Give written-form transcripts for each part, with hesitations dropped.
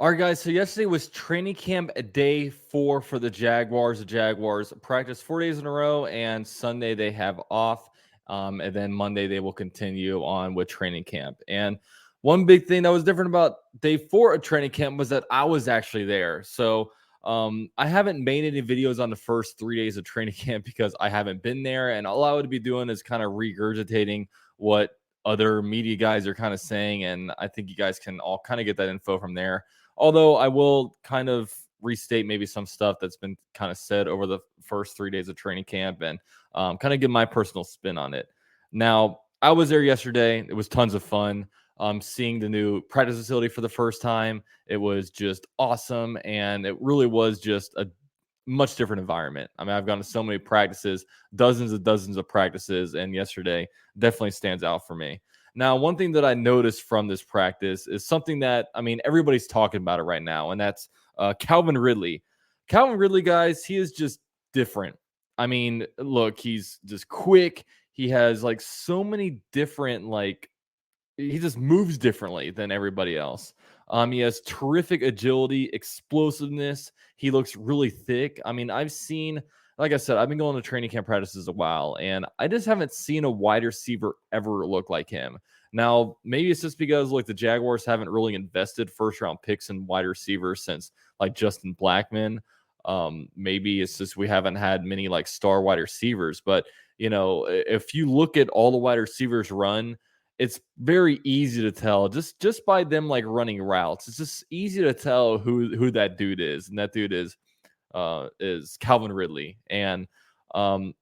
All right, guys. So yesterday was training camp day 4 for the Jaguars. The Jaguars practice 4 days in a row, and Sunday they have off. And then Monday they will continue on with training camp. And one big thing that was different about day 4 of training camp was that I was actually there. So I haven't made any videos on the first 3 days of training camp because I haven't been there. And all I would be doing is kind of regurgitating what other media guys are kind of saying. And I think you guys can all kind of get that info from there. Although I will kind of restate maybe some stuff that's been kind of said over the first 3 days of training camp and kind of give my personal spin on it. Now, I was there yesterday. It was tons of fun. Seeing the new practice facility for the first time. It was just awesome. And it really was just a much different environment. I mean, I've gone to so many practices, dozens of practices, and yesterday definitely stands out for me. Now, one thing that I noticed from this practice is something that, I mean, everybody's talking about it right now, and that's Calvin Ridley. Calvin Ridley, guys, he is just different. I mean, look, he's just quick. He has like so many different, like, he just moves differently than everybody else. He has terrific agility, explosiveness. He looks really thick. I mean, like I said, I've been going to training camp practices a while, and I just haven't seen a wide receiver ever look like him. Now, maybe it's just because like the Jaguars haven't really invested first round picks in wide receivers since like Justin Blackmon. Maybe it's just we haven't had many like star wide receivers, but if you look at all the wide receivers run, it's very easy to tell just by them like running routes. It's just easy to tell who that dude is, and that dude is Calvin Ridley. And um,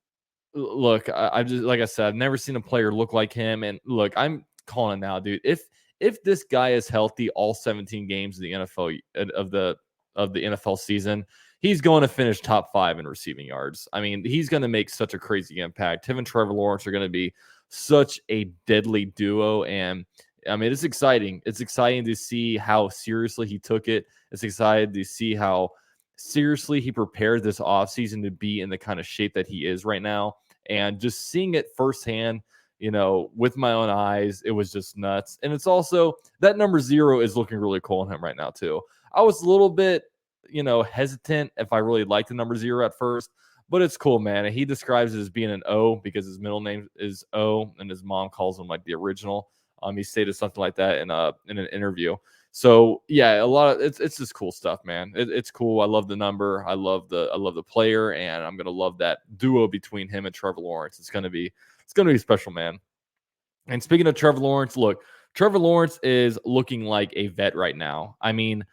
look, I just like I said, I've never seen a player look like him. And look, I'm calling it now, dude. If this guy is healthy all 17 games of the NFL of the NFL season, he's going to finish top 5 in receiving yards. I mean, he's going to make such a crazy impact. Him and Trevor Lawrence are going to be such a deadly duo. And I mean, it's exciting. It's exciting to see how seriously he took it. It's exciting to see how seriously he prepared this offseason to be in the kind of shape that he is right now. And just seeing it firsthand, with my own eyes, it was just nuts. And it's also that number 0 is looking really cool on him right now, too. I was a little bit, hesitant if I really liked the number 0 at first, but it's cool, man. And he describes it as being an O because his middle name is O, and his mom calls him like the original. He stated something like that in an interview. So yeah, it's just cool stuff, man. It's cool. I love the number. I love the player, and I'm gonna love that duo between him and Trevor Lawrence. It's gonna be special, man. And speaking of Trevor Lawrence, look, Trevor Lawrence is looking like a vet right now. I mean,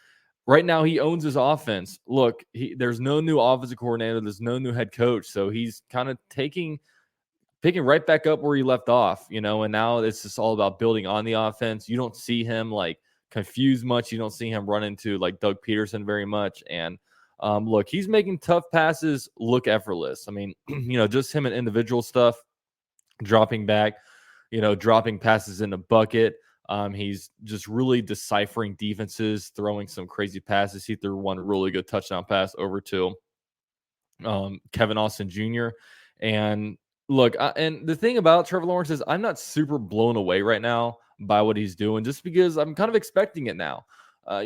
right now he owns his offense. Look, there's no new offensive coordinator, there's no new head coach, so he's kind of picking right back up where he left off, and now it's just all about building on the offense. You don't see him like confused much. You don't see him run into like Doug Peterson very much. And look, he's making tough passes look effortless. I mean, just him and individual stuff, dropping back, dropping passes in a bucket. He's just really deciphering defenses, throwing some crazy passes. He threw one really good touchdown pass over to Kevin Austin Jr. And look, and the thing about Trevor Lawrence is I'm not super blown away right now by what he's doing, just because I'm kind of expecting it now. I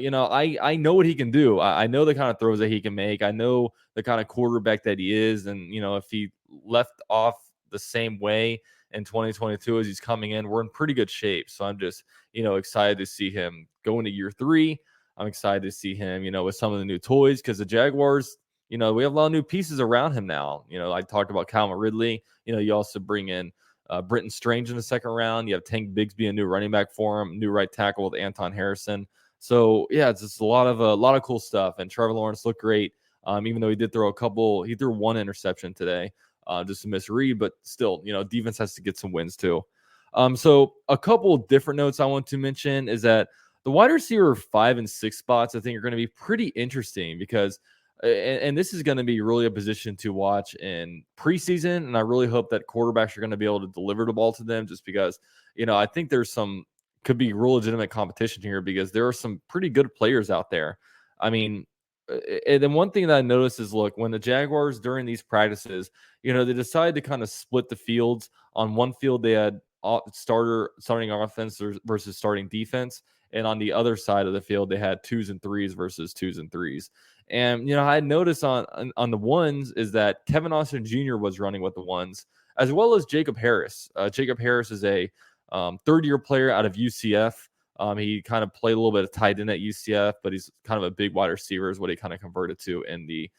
know what he can do. I know the kind of throws that he can make. I know the kind of quarterback that he is. And, if he left off the same way in 2022 as he's coming in, we're in pretty good shape. So I'm just, excited to see him go into year 3. I'm excited to see him, with some of the new toys, because the Jaguars, we have a lot of new pieces around him now. I talked about Calvin Ridley. You also bring in Brenton Strange in the second round. You have Tank Bigsby, a new running back for him, new right tackle with Anton Harrison. So yeah, it's just a lot of cool stuff. And Trevor Lawrence looked great, even though he did throw he threw one interception today, just a misread. But still, defense has to get some wins too. So a couple of different notes I want to mention is that the wide receiver 5 and 6 spots I think are going to be pretty interesting, because and this is going to be really a position to watch in preseason. And I really hope that quarterbacks are going to be able to deliver the ball to them, just because, I think could be real legitimate competition here, because there are some pretty good players out there. I mean, and then one thing that I noticed is, look, when the Jaguars during these practices, they decided to kind of split the fields. On one field, they had starting offense versus starting defense. And on the other side of the field, they had 2s and 3s versus 2s and 3s. And I had noticed on the ones is that Kevin Austin Jr. was running with the ones, as well as Jacob Harris. Jacob Harris is a third-year player out of UCF. He kind of played a little bit of tight end at UCF, but he's kind of a big wide receiver is what he kind of converted to in the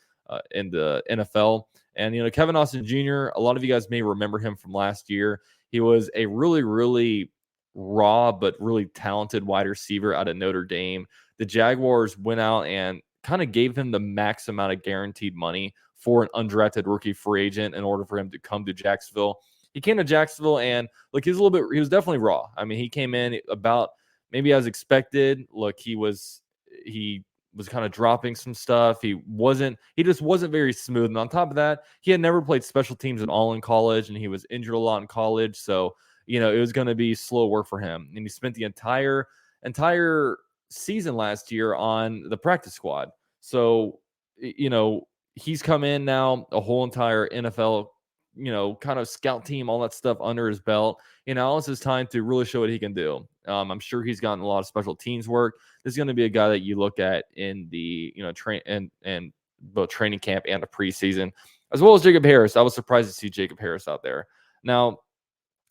NFL. And Kevin Austin Jr., a lot of you guys may remember him from last year. He was a really, really raw but really talented wide receiver out of Notre Dame. The Jaguars went out and kind of gave him the max amount of guaranteed money for an undrafted rookie free agent in order for him to come to Jacksonville. He came to Jacksonville and look, he was definitely raw. I mean, he came in about maybe as expected. Look, he was kind of dropping some stuff. He just wasn't very smooth. And on top of that, he had never played special teams at all in college, and he was injured a lot in college. So, it was going to be slow work for him. And he spent the entire season last year on the practice squad. So, he's come in now, a whole entire NFL, kind of scout team, all that stuff under his belt. Now it's his time to really show what he can do. I'm sure he's gotten a lot of special teams work. This is going to be a guy that you look at in the, train and both training camp and the preseason, as well as Jacob Harris. I was surprised to see Jacob Harris out there. Now,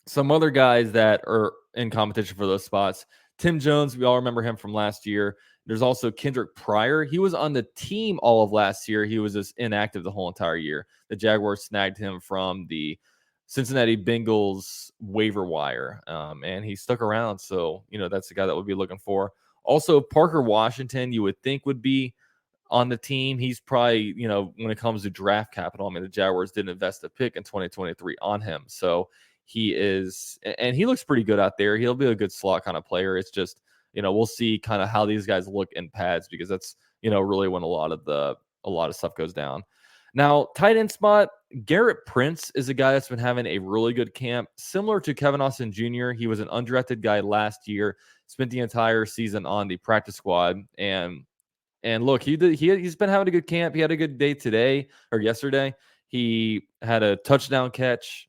some other guys that are in competition for those spots. Tim Jones, we all remember him from last year. There's also Kendrick Pryor. He was on the team all of last year. He was just inactive the whole entire year. The Jaguars snagged him from the Cincinnati Bengals waiver wire, and he stuck around. So, that's the guy that we'll be looking for. Also, Parker Washington, you would think would be on the team. He's probably, when it comes to draft capital, I mean, the Jaguars didn't invest a pick in 2023 on him. So he looks pretty good out there. He'll be a good slot kind of player. It's just, we'll see kind of how these guys look in pads, because that's, really when a lot of stuff goes down. Now, tight end spot, Garrett Prince is a guy that's been having a really good camp, similar to Kevin Austin Jr. He was an undrafted guy last year, spent the entire season on the practice squad, and look, he's been having a good camp. He had a good day today or yesterday. He had a touchdown catch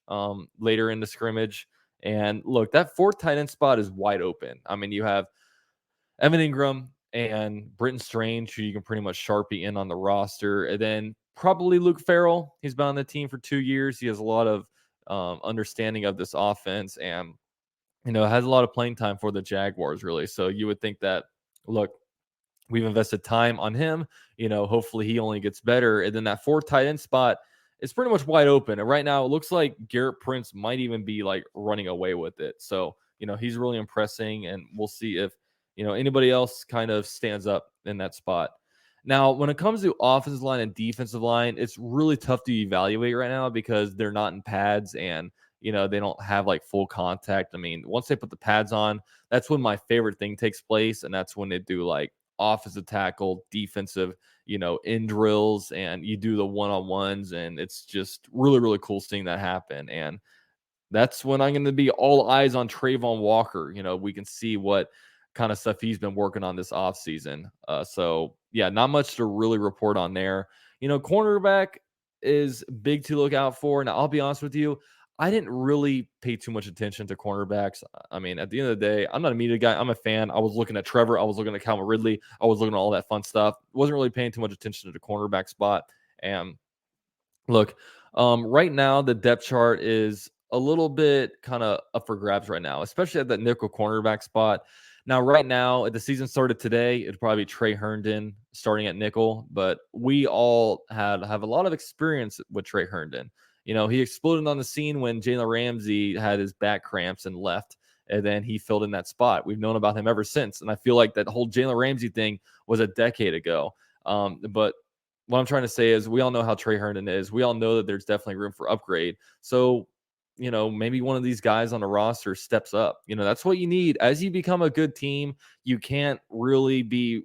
later in the scrimmage. And look, that fourth tight end spot is wide open. I mean, you have Evan Ingram and Britton Strange, who you can pretty much Sharpie in on the roster. And then probably Luke Farrell. He's been on the team for 2 years. He has a lot of understanding of this offense and, has a lot of playing time for the Jaguars, really. So you would think that, look, we've invested time on him. Hopefully he only gets better. And then that fourth tight end spot is pretty much wide open. And right now it looks like Garrett Prince might even be like running away with it. So, he's really impressing, and we'll see if, anybody else kind of stands up in that spot. Now, when it comes to offensive line and defensive line, it's really tough to evaluate right now because they're not in pads and, they don't have like full contact. I mean, once they put the pads on, that's when my favorite thing takes place. And that's when they do like offensive tackle, defensive, in drills, and you do the one-on-ones, and it's just really, really cool seeing that happen. And that's when I'm going to be all eyes on Trayvon Walker. We can see what kind of stuff he's been working on this offseason. So, yeah, not much to really report on there. Cornerback is big to look out for. Now, I'll be honest with you, I didn't really pay too much attention to cornerbacks. I mean, at the end of the day, I'm not a media guy. I'm a fan. I was looking at Trevor. I was looking at Calvin Ridley. I was looking at all that fun stuff. Wasn't really paying too much attention to the cornerback spot. And look, right now, the depth chart is a little bit kind of up for grabs right now, especially at that nickel cornerback spot. Now, right now, if the season started today, it'd probably be Trey Herndon starting at nickel, but we all have a lot of experience with Trey Herndon. He exploded on the scene when Jalen Ramsey had his back cramps and left, and then he filled in that spot. We've known about him ever since, and I feel like that whole Jalen Ramsey thing was a decade ago. But what I'm trying to say is we all know how Trey Herndon is. We all know that there's definitely room for upgrade. So, maybe one of these guys on the roster steps up. That's what you need. As you become a good team, you can't really be,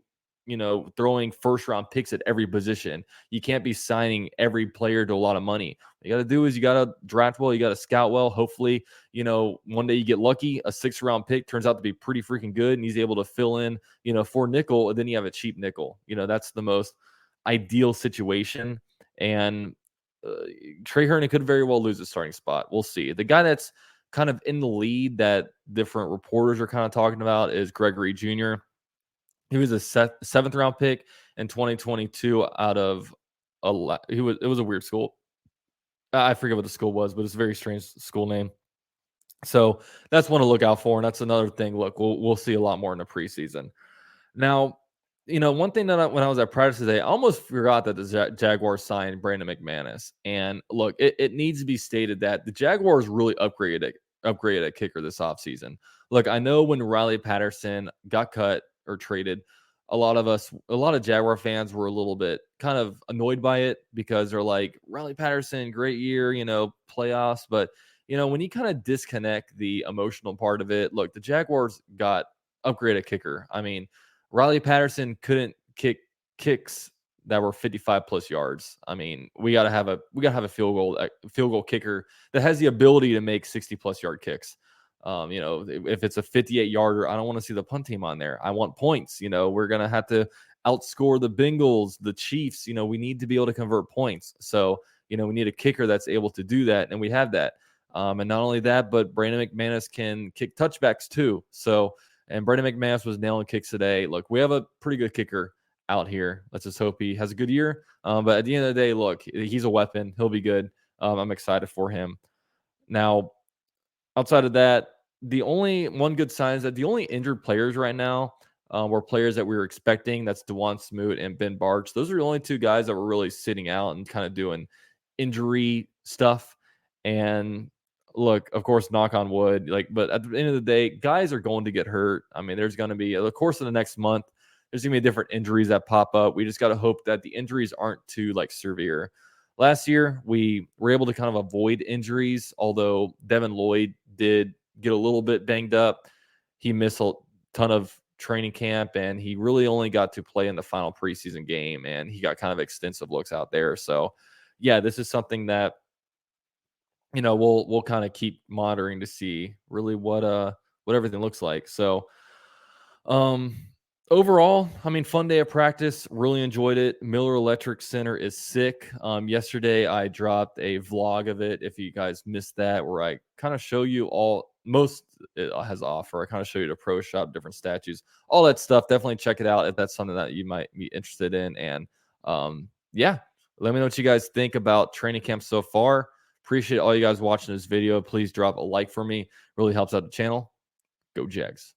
throwing first-round picks at every position. You can't be signing every player to a lot of money. What you got to do is you got to draft well. You got to scout well. Hopefully, one day you get lucky. A 6th-round pick turns out to be pretty freaking good, and he's able to fill in, for nickel, and then you have a cheap nickel. That's the most ideal situation. And Trey Herndon could very well lose his starting spot. We'll see. The guy that's kind of in the lead that different reporters are kind of talking about is Gregory Jr. He was a seventh round pick in 2022 out of it was a weird school. I forget what the school was, but it's a very strange school name. So that's one to look out for, and that's another thing. Look, we'll see a lot more in the preseason. Now, one thing that when I was at practice today, I almost forgot that the Jaguars signed Brandon McManus. And look, it needs to be stated that the Jaguars really upgraded at kicker this offseason. Look, I know when Riley Patterson got cut or traded, a lot of Jaguar fans were a little bit kind of annoyed by it because they're like, Riley Patterson, great year, playoffs. But, when you kind of disconnect the emotional part of it, look, the Jaguars got upgraded kicker. I mean, Riley Patterson couldn't kick kicks that were 55 plus yards. I mean, we gotta have a field goal kicker that has the ability to make 60 plus yard kicks. If it's a 58 yarder, I don't want to see the punt team on there. I want points. We're gonna have to outscore the Bengals, the Chiefs. We need to be able to convert points. So we need a kicker that's able to do that, and we have that. And not only that, but Brandon McManus can kick touchbacks too. So. And Brandon McManus was nailing kicks today. Look, we have a pretty good kicker out here. Let's just hope he has a good year. But at the end of the day, look, he's a weapon. He'll be good. I'm excited for him. Now, outside of that, the only one good sign is that the only injured players right now were players that we were expecting. That's DeJuan Smoot and Ben Barch. Those are the only two guys that were really sitting out and kind of doing injury stuff. And look, of course, knock on wood, but at the end of the day, guys are going to get hurt. I mean, there's going to be, the course of the next month, there's going to be different injuries that pop up. We just got to hope that the injuries aren't too severe. Last year, we were able to kind of avoid injuries, although Devin Lloyd did get a little bit banged up. He missed a ton of training camp, and he really only got to play in the final preseason game, and he got kind of extensive looks out there. So, yeah, this is something that we'll kind of keep monitoring to see really what everything looks like. So, overall, I mean, fun day of practice. Really enjoyed it. Miller Electric Center is sick. Yesterday I dropped a vlog of it. If you guys missed that, where I kind of show you most it has offer. I kind of show you the pro shop, different statues, all that stuff. Definitely check it out if that's something that you might be interested in. And yeah, let me know what you guys think about training camp so far. Appreciate all you guys watching this video. Please drop a like for me. Really helps out the channel. Go Jags.